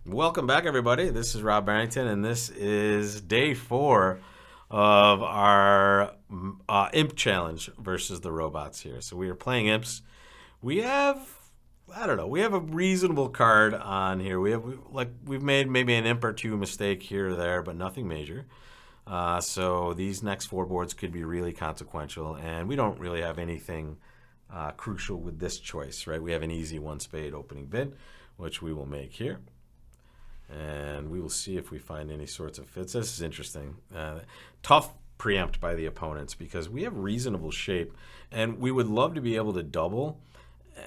Welcome back, everybody. This is Rob Barrington, and this is day 4 of our Imp Challenge versus the robots here. So we are playing Imps. We have, I don't know, we have a reasonable card on here. We've made maybe an Imp or two mistake here or there, but nothing major. So these next 4 boards could be really consequential, and we don't really have anything crucial with this choice, right? We have an easy one spade opening bid, which we will make here. And we will see if we find any sorts of fits. This is interesting. Tough preempt by the opponents because we have reasonable shape, and we would love to be able to double,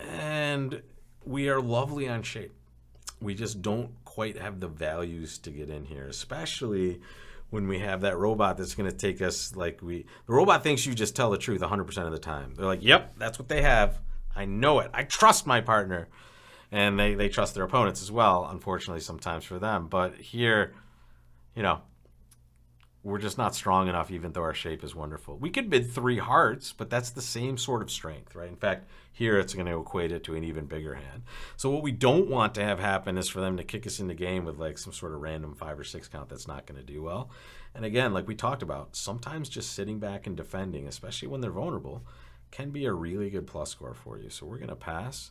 and we are lovely on shape. We just don't quite have the values to get in here, especially when we have that robot that's going to take us the robot thinks you just tell the truth 100% of the time. They're like, yep, that's what they have. I know it. I trust my partner. And they trust their opponents as well, unfortunately, sometimes for them. But here, we're just not strong enough, even though our shape is wonderful. We could bid 3 hearts, but that's the same sort of strength, right? In fact, here it's going to equate it to an even bigger hand. So what we don't want to have happen is for them to kick us in the game with like some sort of random 5 or 6 count that's not going to do well. And again, like we talked about, sometimes just sitting back and defending, especially when they're vulnerable, can be a really good plus score for you. So we're going to pass.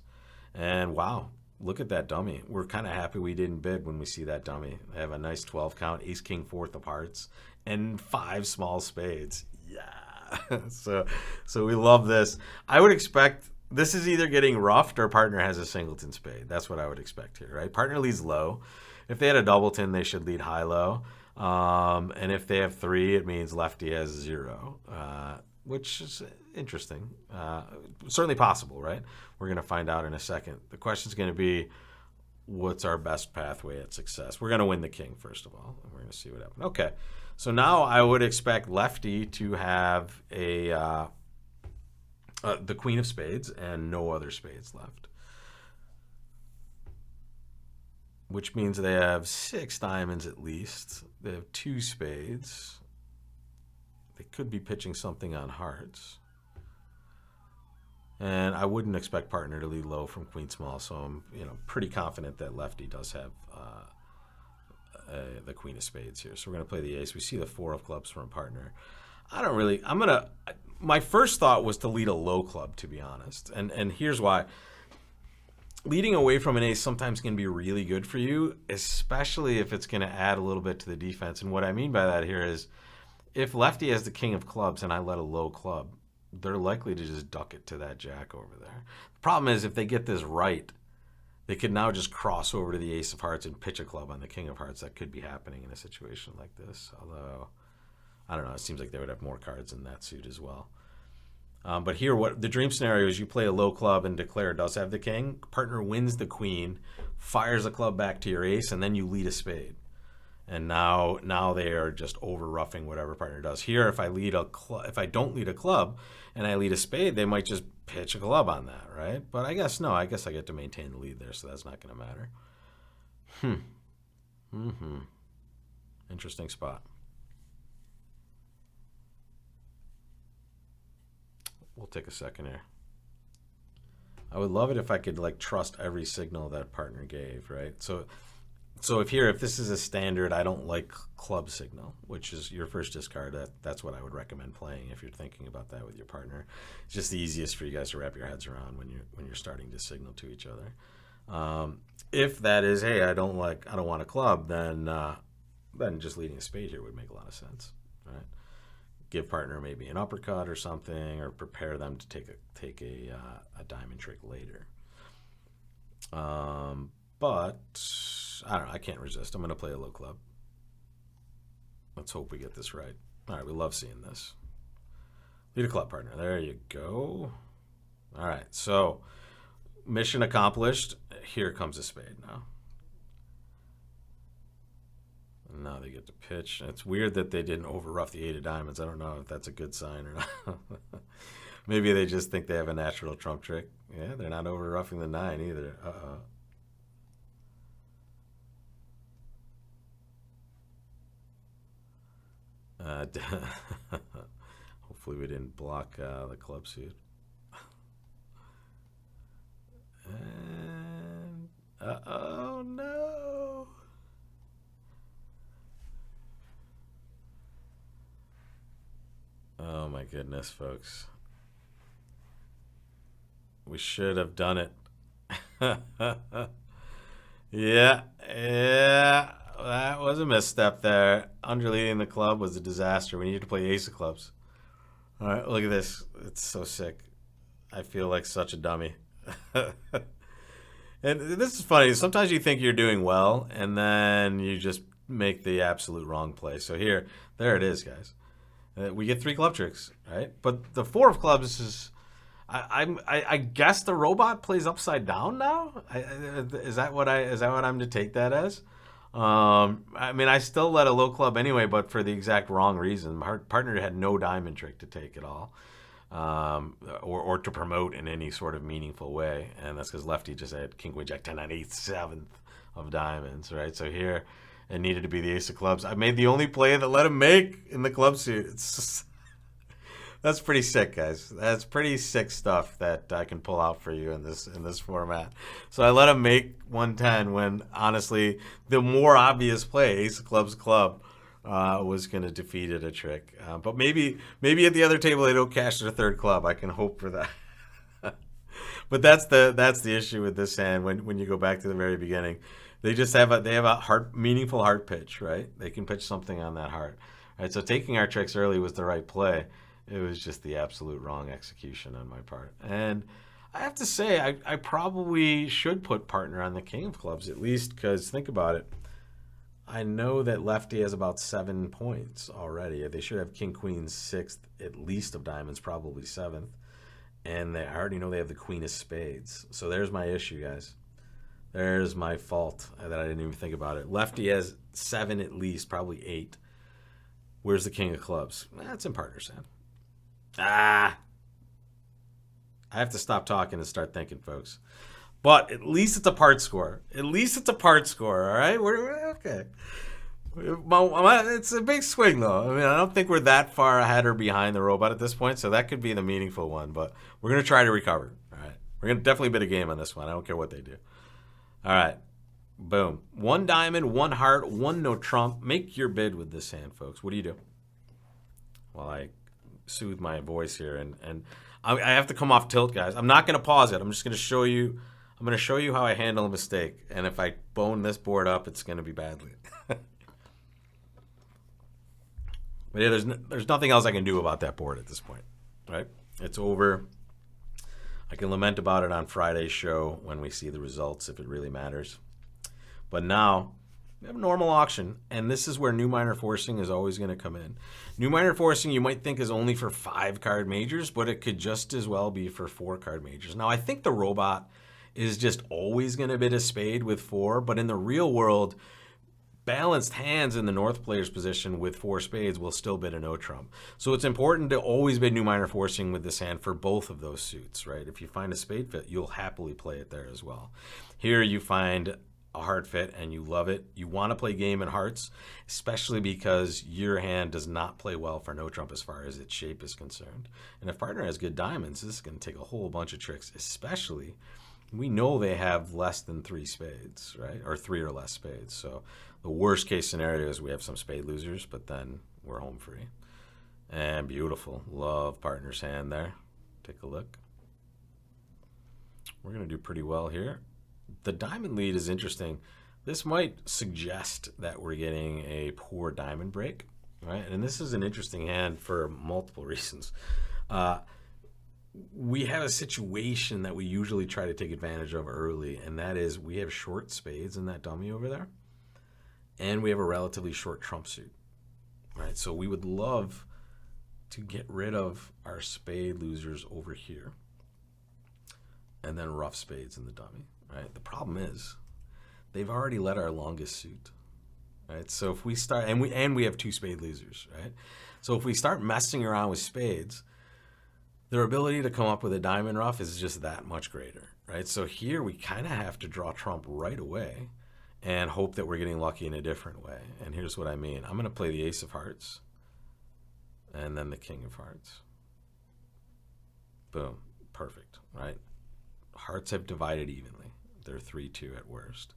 And wow, look at that dummy. We're kind of happy we didn't bid when we see that dummy. They have a nice 12 count, ace, king, 4th of hearts, and 5 small spades. Yeah. so we love this. I would expect this is either getting roughed or partner has a singleton spade. That's what I would expect here, right? Partner leads low. If they had a doubleton, they should lead high-low. And if they have 3, it means lefty has 0. Which is interesting. Certainly possible, right? We're going to find out in a second. The question is going to be, what's our best pathway at success? We're going to win the king, first of all, and we're going to see what happens. Okay, so now I would expect lefty to have the queen of spades and no other spades left, which means they have 6 diamonds at least. They have 2 spades. They could be pitching something on hearts. And I wouldn't expect partner to lead low from queen small, so I'm pretty confident that lefty does have the queen of spades here. So we're going to play the ace. We see the 4 of clubs from partner. My first thought was to lead a low club, to be honest. And here's why. Leading away from an ace sometimes can be really good for you, especially if it's going to add a little bit to the defense. And what I mean by that here is, if lefty has the king of clubs and I let a low club, they're likely to just duck it to that jack over there. The problem is if they get this right, they could now just cross over to the ace of hearts and pitch a club on the king of hearts. That could be happening in a situation like this. Although, I don't know, it seems like they would have more cards in that suit as well. But here, what the dream scenario is, you play a low club and declare does have the king. Partner wins the queen, fires a club back to your ace, and then you lead a spade. And now they are just over roughing whatever partner does. Here, if I don't lead a club and I lead a spade, they might just pitch a club on that, right? But I guess I get to maintain the lead there, so that's not going to matter. Interesting spot. We'll take a second here. I would love it if I could trust every signal that partner gave, right? So if this is a standard, I don't like club signal, which is your first discard. That's what I would recommend playing if you're thinking about that with your partner. It's just the easiest for you guys to wrap your heads around when you're starting to signal to each other. If that is, hey, I don't want a club, then just leading a spade here would make a lot of sense, right? Give partner maybe an uppercut or something, or prepare them to take a diamond trick later. But I don't know. I can't resist. I'm going to play a low club. Let's hope we get this right. All right, we love seeing this. Lead a club, partner. There you go. All right, so mission accomplished. Here comes a spade now. And now they get to pitch. It's weird that they didn't over-rough the 8 of diamonds. I don't know if that's a good sign or not. Maybe they just think they have a natural trump trick. Yeah, they're not over-roughing the 9 either. Uh-oh. Hopefully we didn't block the club suit. And oh no! Oh my goodness, folks. We should have done it. Yeah, yeah. That was a misstep there. Underleading the club was a disaster. We needed to play ace of clubs. All right, look at this. It's so sick. I feel like such a dummy. And this is funny. Sometimes you think you're doing well, and then you just make the absolute wrong play. So here, there it is, guys. We get 3 club tricks, right? But the 4 of clubs is, I guess the robot plays upside down now. Is that what I'm to take that as? I mean, I still let a low club anyway, but for the exact wrong reason. My partner had no diamond trick to take at all, or to promote in any sort of meaningful way, and that's because lefty just had king, queen, jack, 10, 9, 8, 7th of diamonds, right? So here, it needed to be the ace of clubs. I made the only play that let him make in the club suit. It's just, that's pretty sick, guys. That's pretty sick stuff that I can pull out for you in this format. So I let him make 110 when, honestly, the more obvious play, ace of clubs club, was going to defeat it a trick. But maybe at the other table they don't cash their 3rd club. I can hope for that. But that's the issue with this hand. When you go back to the very beginning, they just have a meaningful heart pitch, right? They can pitch something on that heart, right? So taking our tricks early was the right play. It was just the absolute wrong execution on my part. And I have to say, I probably should put partner on the king of clubs, at least, because think about it. I know that lefty has about 7 points already. They should have king, queen, 6th, at least of diamonds, probably 7th. And I already know they have the queen of spades. So there's my issue, guys. There's my fault that I didn't even think about it. Lefty has 7 at least, probably 8. Where's the king of clubs? That's in partner's hand. I have to stop talking and start thinking, folks. But at least it's a part score. At least it's a part score, all right? We're okay. It's a big swing, though. I mean, I don't think we're that far ahead or behind the robot at this point, so that could be the meaningful one. But we're going to try to recover, all right? We're going to definitely bet a game on this one. I don't care what they do. All right. Boom. 1 diamond, 1 heart, 1 no trump. Make your bid with this hand, folks. What do you do? Well, I soothe my voice here, and I have to come off tilt, guys. I'm not going to pause it. I'm just going to show you. I'm going to show you how I handle a mistake, and if I bone this board up, it's going to be badly. But yeah, there's nothing else I can do about that board at this point, right? It's over. I can lament about it on Friday's show when we see the results, if it really matters. But now, we have a normal auction, and this is where new minor forcing is always going to come in. New minor forcing you might think is only for 5-card majors, but it could just as well be for 4-card majors. Now, I think the robot is just always going to bid a spade with 4, but in the real world, balanced hands in the North player's position with 4 spades will still bid a no trump. So it's important to always bid new minor forcing with this hand for both of those suits, right? If you find a spade fit, you'll happily play it there as well. Here you find a heart fit and you love it. You want to play game in hearts, especially because your hand does not play well for no trump as far as its shape is concerned. And if partner has good diamonds, this is going to take a whole bunch of tricks, especially we know they have less than 3 spades, right? Or 3 or less spades. So the worst case scenario is we have some spade losers, but then we're home free. And beautiful. Love partner's hand there. Take a look. We're going to do pretty well here. The diamond lead is interesting. This might suggest that we're getting a poor diamond break, right? And this is an interesting hand for multiple reasons. We have a situation that we usually try to take advantage of early, and that is we have short spades in that dummy over there, and we have a relatively short trump suit, right? So we would love to get rid of our spade losers over here and then rough spades in the dummy, right? The problem is they've already let our longest suit, right? So if we start, and we have 2 spade losers, right? So if we start messing around with spades, their ability to come up with a diamond rough is just that much greater, right? So here we kind of have to draw trump right away and hope that we're getting lucky in a different way. And here's what I mean. I'm going to play the ace of hearts and then the king of hearts. Boom. Perfect, right? Hearts have divided evenly. They're 3-2 at worst.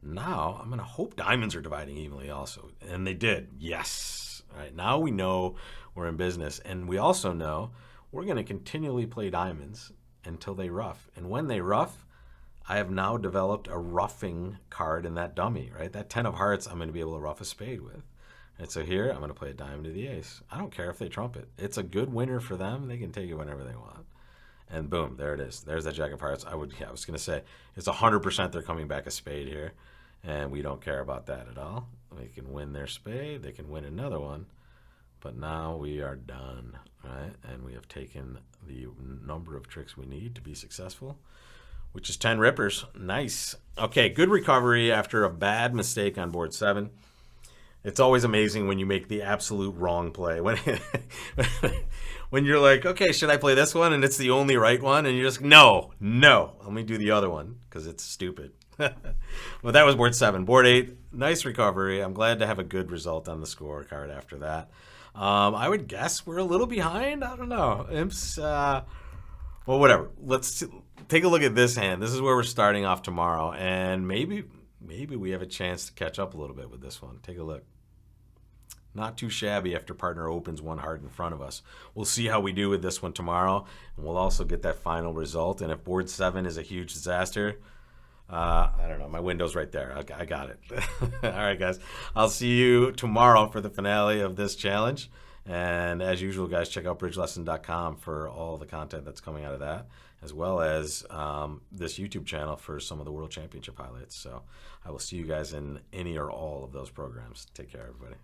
Now I'm going to hope diamonds are dividing evenly also. And they did. Yes. All right, now we know we're in business, and we also know we're going to continually play diamonds until they rough. And when they rough, I have now developed a roughing card in that dummy, right? That 10 of hearts I'm going to be able to rough a spade with. And so here I'm going to play a diamond to the ace. I don't care if they trump it. It's a good winner for them. They can take it whenever they want. And boom, there it is. There's that jack of hearts. I was going to say it's 100% they're coming back a spade here, and we don't care about that at all. They can win their spade. They can win another one. But now we are done, right? And we have taken the number of tricks we need to be successful, which is 10 rippers. Nice. Okay, good recovery after a bad mistake on board 7. It's always amazing when you make the absolute wrong play. When you're like, okay, should I play this one? And it's the only right one. And you're just, no, let me do the other one because it's stupid. Well, that was board 7. Board 8, nice recovery. I'm glad to have a good result on the scorecard after that. I would guess we're a little behind. I don't know. Imps, well, whatever. Let's take a look at this hand. This is where we're starting off tomorrow. And maybe we have a chance to catch up a little bit with this one. Take a look. Not too shabby after partner opens one heart in front of us. We'll see how we do with this one tomorrow, and we'll also get that final result. And if board 7 is a huge disaster, I don't know. My window's right there. I got it. All right, guys. I'll see you tomorrow for the finale of this challenge. And as usual, guys, check out bridgelesson.com for all the content that's coming out of that, as well as this YouTube channel for some of the World Championship highlights. So I will see you guys in any or all of those programs. Take care, everybody.